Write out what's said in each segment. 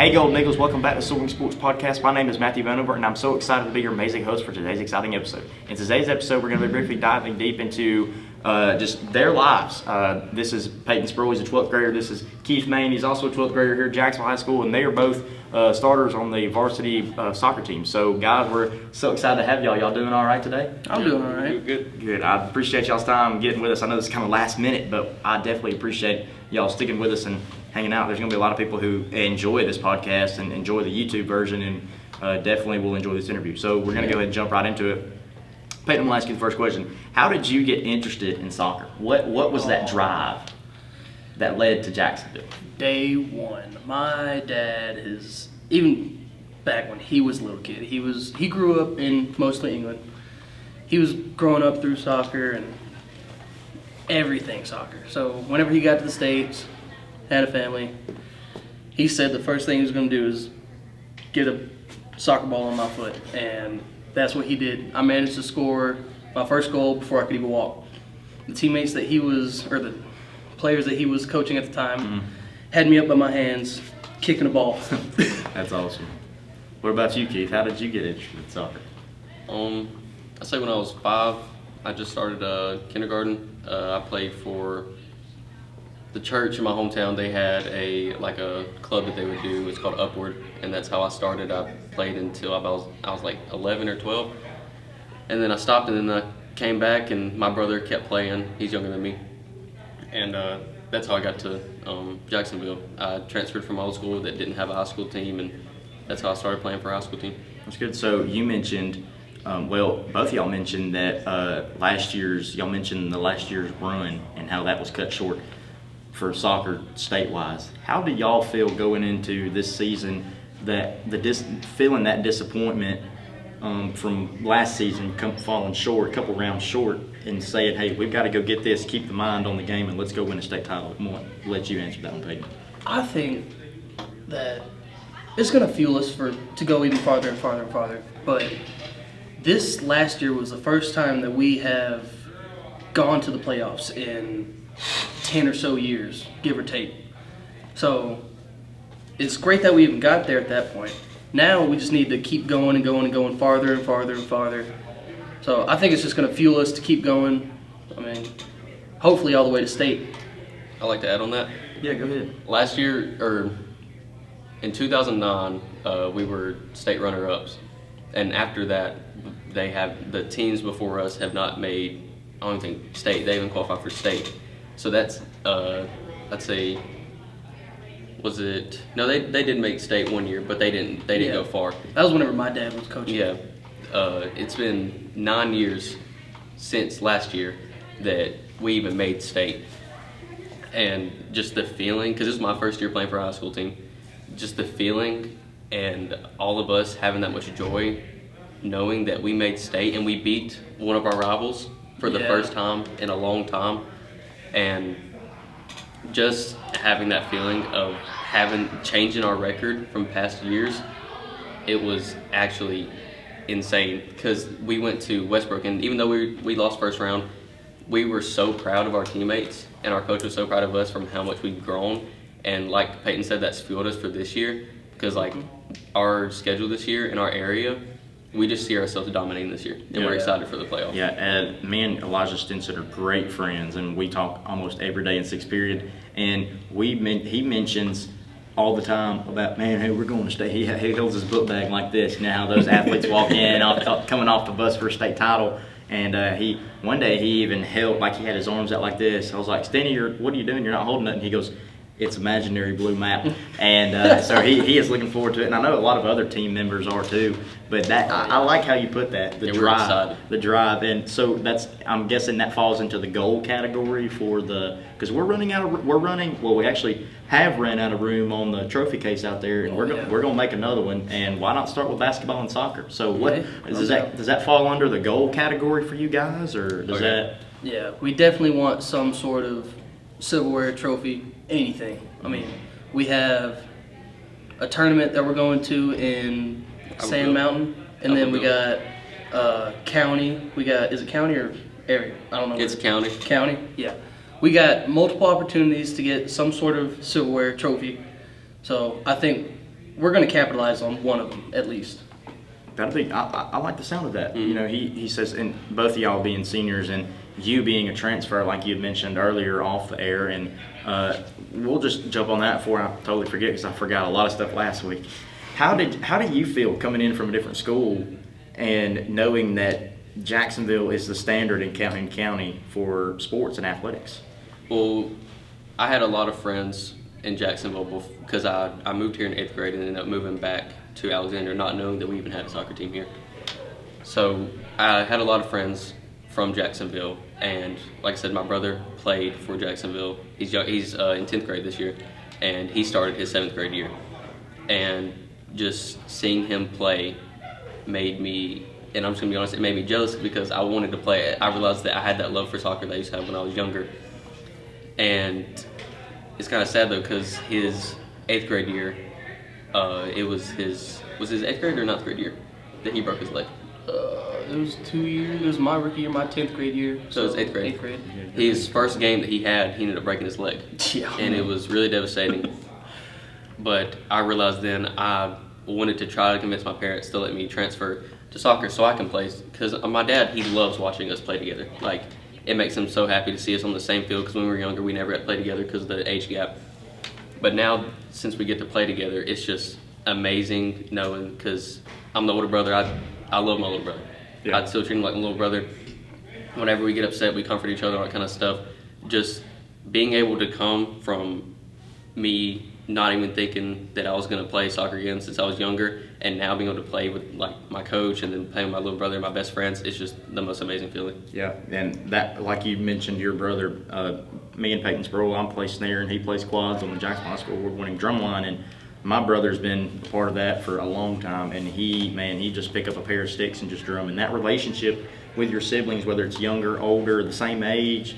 Hey Golden Eagles, welcome back to Soaring Sports Podcast. My name is Matthew Vanover, and I'm so excited to be your amazing host for today's exciting episode. In today's episode, we're going to be briefly diving deep into just their lives. This is Peyton Spruill, he's a 12th grader. This is Kieth, Mayne, he's also a 12th grader here at Jacksonville High School, and they are both starters on the varsity soccer team. So guys, we're so excited to have y'all. Y'all doing all right today? I'm doing all right. Good. I appreciate y'all's time getting with us. I know this is kind of last minute, but I definitely appreciate y'all sticking with us and hanging out. There's going to be a lot of people who enjoy this podcast and enjoy the YouTube version, and definitely will enjoy this interview. So we're going to go ahead and jump right into it. Peyton, I'm going to ask you the first question. How did you get interested in soccer? What was that drive that led to Jacksonville? Day one. My dad is, even back when he was a little kid, he grew up in mostly England. He was growing up through soccer and everything soccer. So whenever he got to the States, had a family, he said the first thing he was going to do is get a soccer ball on my foot, and that's what he did. I managed to score my first goal before I could even walk. The teammates that he was, or the players that he was coaching at the time, had me up by my hands, kicking a ball. That's awesome. What about you, Keith? How did you get interested in soccer? I say when I was 5, I just started kindergarten. I played for the church in my hometown. They had a club that they would do. It's called Upward, and that's how I started. I played until I was like 11 or 12, and then I stopped, and then I came back, and my brother kept playing. He's younger than me, and that's how I got to Jacksonville. I transferred from my old school that didn't have a high school team, and that's how I started playing for a high school team. That's good. So you mentioned, both of y'all mentioned that last year's run and how that was cut short for soccer state-wise. How do y'all feel going into this season, that feeling that disappointment from last season, falling short, a couple rounds short, and saying, hey, we've got to go get this, keep the mind on the game, and let's go win a state title? I'm going to let you answer that one, Peyton. I think that it's going to fuel us to go even farther and farther and farther. But this last year was the first time that we have gone to the playoffs in 10 or so years, give or take. So it's great that we even got there at that point. Now we just need to keep going and going and going farther and farther and farther. So I think it's just going to fuel us to keep going. I mean, hopefully all the way to state. I'd like to add on that. Yeah, go ahead. Last year, or in 2009, we were state runner-ups, and after that, the teams before us have not made, I don't think, state. They haven't qualified for state. So that's, I'd say, was it? No, they did make state one year, but they didn't go far. That was whenever my dad was coaching. Yeah, it's been 9 years since last year that we even made state, and just the feeling, because this was my first year playing for a high school team, just the feeling and all of us having that much joy, knowing that we made state and we beat one of our rivals for the first time in a long time. And just having that feeling of changing our record from past years, it was actually insane, because we went to Westbrook, and even though we lost first round, we were so proud of our teammates, and our coach was so proud of us from how much we've grown. And like Peyton said, that's fueled us for this year, because like our schedule this year in our area, we just see ourselves dominating this year, and we're excited for the playoffs. Yeah, and me and Elijah Stinson are great friends, and we talk almost every day in sixth period. And he mentions all the time about, man, hey, we're going to state. He holds his book bag like this. You know how those athletes walk in coming off the bus for a state title. And one day he even held, like he had his arms out like this. I was like, Stenny, what are you doing? You're not holding nothing. He goes, it's imaginary blue map. And so he is looking forward to it, and I know a lot of other team members are too. But I like how you put that, the drive. And so I'm guessing that falls into the goal category because we actually have ran out of room on the trophy case out there, and we're going to make another one. And why not start with basketball and soccer? So does that fall under the goal category for you guys, or does that? Yeah, we definitely want some sort of silverware, trophy, anything. I mean, we have a tournament that we're going to in Sand Mountain, and then we got county. We got, is it county or area? I don't know. It's county. County, yeah. We got multiple opportunities to get some sort of silverware trophy. So I think we're going to capitalize on one of them at least. That'll be. I like the sound of that. You know, he says, and both of y'all being seniors, and you being a transfer, like you had mentioned earlier off the air, and we'll just jump on that before I totally forget, because I forgot a lot of stuff last week. How do you feel coming in from a different school and knowing that Jacksonville is the standard in Calhoun County for sports and athletics? Well, I had a lot of friends in Jacksonville because I moved here in 8th grade and ended up moving back to Alexander, not knowing that we even had a soccer team here. So I had a lot of friends from Jacksonville, and like I said, my brother played for Jacksonville. He's in 10th grade this year, and he started his 7th grade year. And just seeing him play made me, and I'm just going to be honest, it made me jealous because I wanted to play. I realized that I had that love for soccer that I used to have when I was younger. And it's kind of sad though, because his 8th grade year, was his 8th grade or 9th grade year that he broke his leg? It was 2 years. It was my rookie year, my 10th grade year. So it was 8th grade. 8th grade. His first game that he ended up breaking his leg. Yeah. And it was really devastating. But I realized then I wanted to try to convince my parents to let me transfer to soccer so I can play. Because my dad, he loves watching us play together. Like, it makes him so happy to see us on the same field, because when we were younger, we never got to play together because of the age gap. But now, since we get to play together, it's just amazing knowing, because I'm the older brother. I love my little brother. Yeah. I'd still treat him like my little brother. Whenever we get upset, we comfort each other, all that kind of stuff. Just being able to come from me not even thinking that I was going to play soccer again since I was younger, and now being able to play with like my coach and then playing with my little brother and my best friends, it's just the most amazing feeling. Yeah, and that, like you mentioned, your brother, me and Peyton Spruill, I'm play snare and he plays quads on the Jacksonville High School award-winning drumline, and my brother's been a part of that for a long time, and he just pick up a pair of sticks and just drum. And that relationship with your siblings, whether it's younger, older, the same age,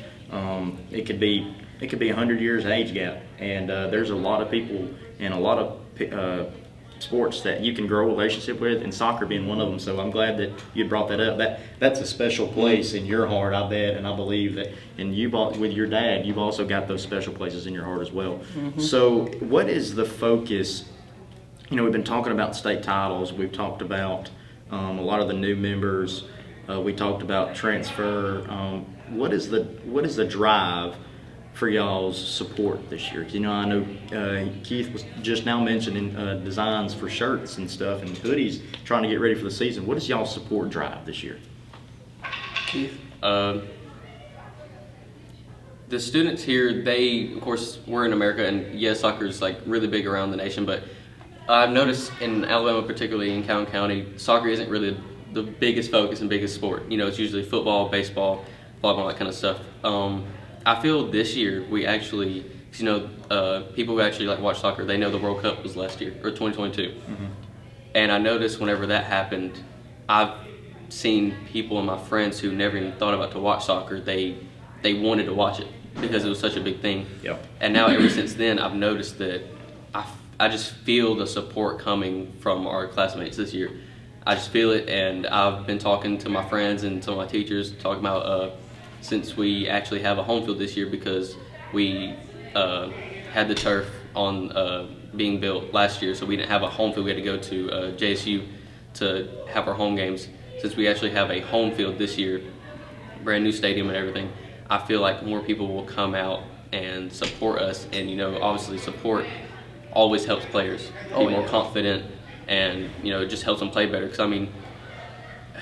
it could be 100 years age gap, and there's a lot of people and a lot of sports that you can grow a relationship with, and soccer being one of them. So I'm glad that you brought that up. That's a special place in your heart, I bet, and I believe that. And with your dad, you've also got those special places in your heart as well. Mm-hmm. So what is the focus? You know, we've been talking about state titles. We've talked about a lot of the new members. We talked about transfer. What is the drive for y'all's support this year? You know, I know Kieth was just now mentioning designs for shirts and stuff and hoodies, trying to get ready for the season. What is y'all's support drive this year? Kieth? The students here, of course, we're in America, and yes, soccer is like really big around the nation, but I've noticed in Alabama, particularly in Calhoun County, soccer isn't really the biggest focus and biggest sport. You know, it's usually football, baseball, volleyball, that kind of stuff. I feel this year we actually, people who actually like watch soccer, they know the World Cup was last year, or 2022. Mm-hmm. And I noticed whenever that happened, I've seen people and my friends who never even thought about to watch soccer, they wanted to watch it because it was such a big thing. Yep. And now ever since then, I've noticed that I just feel the support coming from our classmates this year. I just feel it, and I've been talking to my friends and to my teachers, talking about since we actually have a home field this year, because we had the turf on being built last year, so we didn't have a home field. We had to go to JSU to have our home games. Since we actually have a home field this year, brand new stadium and everything, I feel like more people will come out and support us, and obviously support always helps players be more confident, and it just helps them play better. Because I mean,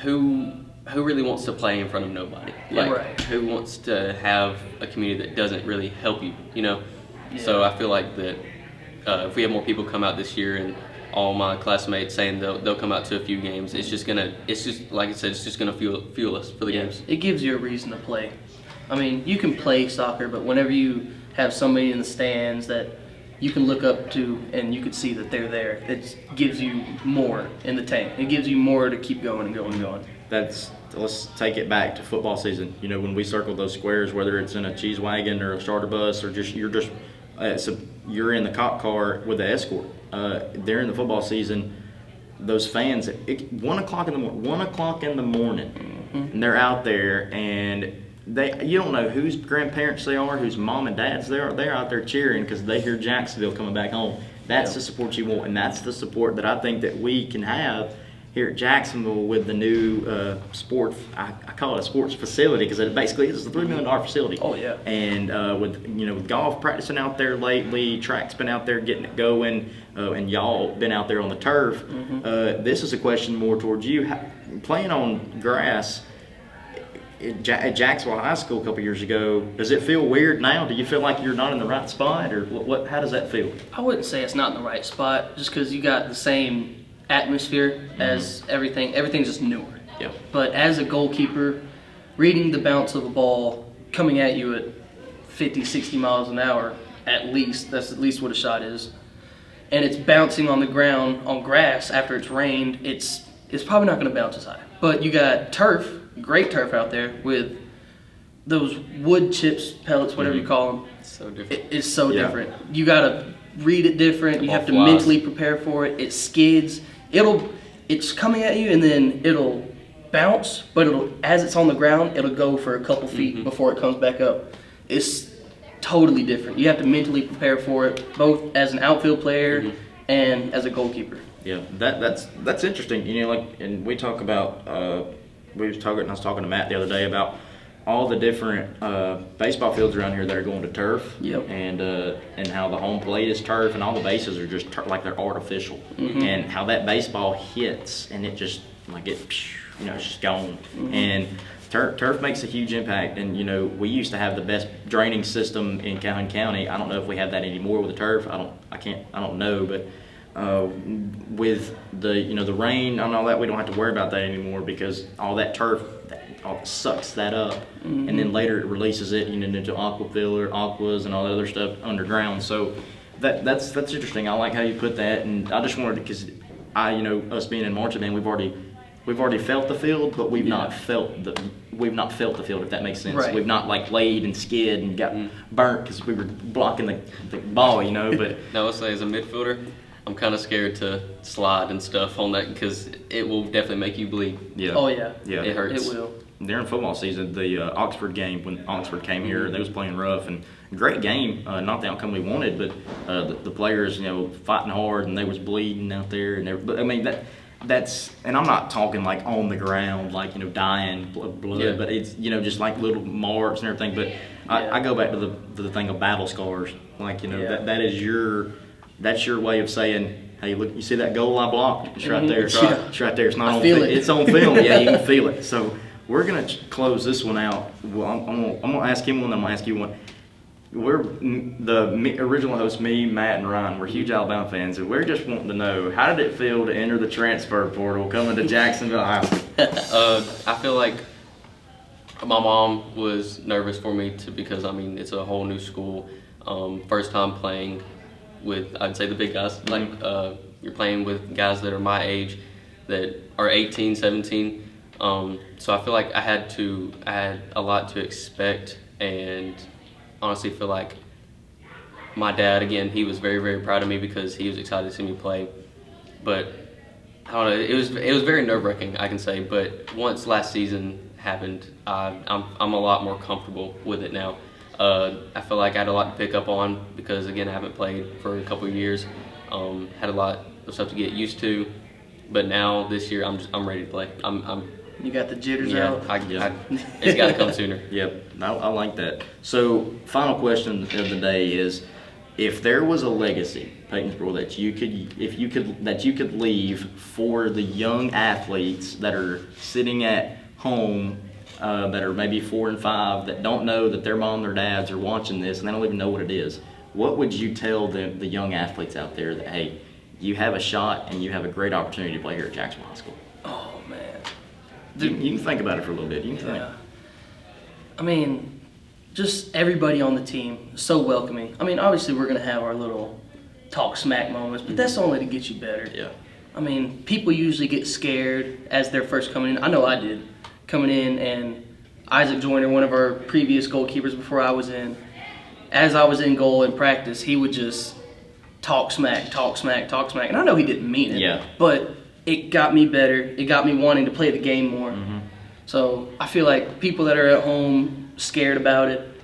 who really wants to play in front of nobody? Like, right. Who wants to have a community that doesn't really help you? Yeah. So I feel like that if we have more people come out this year, and all my classmates saying they'll come out to a few games, it's just like I said, it's just gonna fuel us for the games. It gives you a reason to play. I mean, you can play soccer, but whenever you have somebody in the stands that you can look up to and you can see that they're there, it gives you more in the tank. It gives you more to keep going and going and going. Let's take it back to football season. When we circle those squares, whether it's in a cheese wagon or a starter bus, or you're in the cop car with the escort. During the football season, those fans, 1 o'clock in the morning, mm-hmm. and they're out there, and you don't know whose grandparents they are, whose mom and dads they are. They're out there cheering because they hear Jacksonville coming back home. That's Yeah. the support you want, and that's the support that I think that we can have here at Jacksonville with the new sports. I call it a sports facility because it basically is a $3 million facility. Oh, yeah. And with golf practicing out there lately, track's been out there getting it going, and y'all been out there on the turf. This is a question more towards you. Playing on grass at Jacksonville High School a couple years ago, does it feel weird now? Do you feel like you're not in the right spot, or what? How does that feel? I wouldn't say it's not in the right spot, just because you got the same atmosphere as everything. Everything's just newer. Yeah. But as a goalkeeper, reading the bounce of a ball coming at you at 50, 60 miles an hour, at least, that's at least what a shot is, and it's bouncing on the ground on grass after it's rained, it's probably not going to bounce as high. But you got turf, great turf out there with those wood chips, pellets, whatever you call them. It's so different. It's so Yeah. different. You got to read it different. You Ball have to flies. mentally prepare for it. It skids. It's coming at you, and then it'll bounce, but as it's on the ground, it'll go for a couple feet before it comes back up. It's totally different. You have to mentally prepare for it, both as an outfield player and as a goalkeeper. Yeah, that's interesting. And we talk about I was talking to Matt the other day about all the different baseball fields around here that are going to turf. Yep. And how the home plate is turf, and all the bases are just like they're artificial, and how that baseball hits and it just it's just gone. And turf makes a huge impact. And we used to have the best draining system in Calhoun County. I don't know if we have that anymore with the turf. I don't know, but with the rain and all that, we don't have to worry about that anymore because all that turf sucks that up, and then later it releases it into aquas and all the other stuff underground. So that's interesting. I like how you put that, and I just wanted to, because us being in Marching Band, we've already felt the field, but we've not felt the field, if that makes sense. Right. We've not laid and skid and got burnt because we were blocking the ball, But Now, let's say as a midfielder, I'm kind of scared to slide and stuff on that because it will definitely make you bleed. yeah, Oh, yeah. It hurts. It will. During football season, the Oxford game, when Oxford came here, they was playing rough, and great game. Not the outcome we wanted, but the players, fighting hard, and they was bleeding out there, and but I mean that's, and I'm not talking on the ground, dying blood, Yeah. but it's just little marks and everything. But I go back to the thing of battle scars, that's your way of saying, hey, look, you see that goal I blocked? It's right there. Yeah. It's right there. It's not I on feel film. it. It's on film. Yeah, you can feel it. So we're gonna close this one out. Well, I'm gonna ask him one. I'm gonna ask you one. We're the original hosts, me, Matt, and Ryan. We're huge Alabama fans, and we're just wanting to know, how did it feel to enter the transfer portal coming to Jacksonville High School? I feel like my mom was nervous for me because it's a whole new school. First time playing with, I'd say, the big guys. You're playing with guys that are my age, that are 18, 17. So I feel like I had a lot to expect, and honestly feel like my dad, again, he was very, very proud of me because he was excited to see me play. But I don't know, it was very nerve-wracking, I can say. But once last season happened, I'm a lot more comfortable with it now. I feel like I had a lot to pick up on because, again, I haven't played for a couple of years. Had a lot of stuff to get used to, but now this year I'm ready to play. You got the jitters Yeah, out. it's got to come sooner. Yep, I like that. So, final question of the day is, if there was a legacy, Peyton Spruill, that you could leave for the young athletes that are sitting at home, that are maybe 4 and 5, that don't know that their mom or dads are watching this and they don't even know what it is, what would you tell them, the young athletes out there, that hey, you have a shot and you have a great opportunity to play here at Jacksonville High School? Oh, man. You can think about it for a little bit. You can think. Yeah. Just everybody on the team is so welcoming. Obviously we're going to have our little talk smack moments, but that's only to get you better. Yeah. People usually get scared as they're first coming in. I know I did. Coming in, and Isaac Joyner, one of our previous goalkeepers before I was in, as I was in goal in practice, he would just talk smack. And I know he didn't mean it. Yeah. But it got me better. It got me wanting to play the game more. Mm-hmm. So I feel like people that are at home scared about it,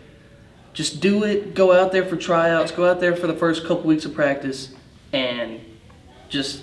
just do it. Go out there for tryouts. Go out there for the first couple weeks of practice. and just,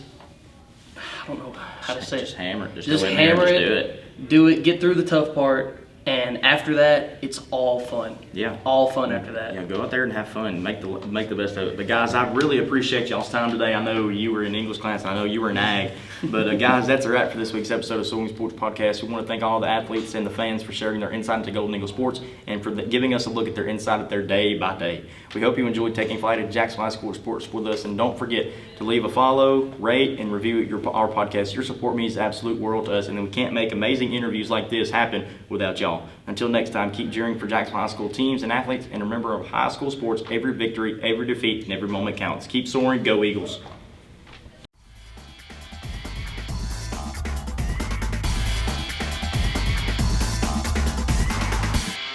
I don't know how to say Just it. hammer it. Just Just go in there and hammer just it. Do it. Get through the tough part. And after that, it's all fun. Yeah. All fun after that. Yeah, go out there and have fun. Make the best of it. But guys, I really appreciate y'all's time today. I know you were in English class. And I know you were in ag. But guys, that's a wrap for this week's episode of Soaring Sports Podcast. We want to thank all the athletes and the fans for sharing their insight into Golden Eagle sports and for giving us a look at their insight at their day by day. We hope you enjoyed taking flight at Jacksonville High School Sports with us. And don't forget to leave a follow, rate, and review our podcast. Your support means the absolute world to us. And we can't make amazing interviews like this happen without y'all. Until next time, keep cheering for Jacksonville High School teams and athletes. And remember, of high school sports, every victory, every defeat, and every moment counts. Keep soaring. Go Eagles.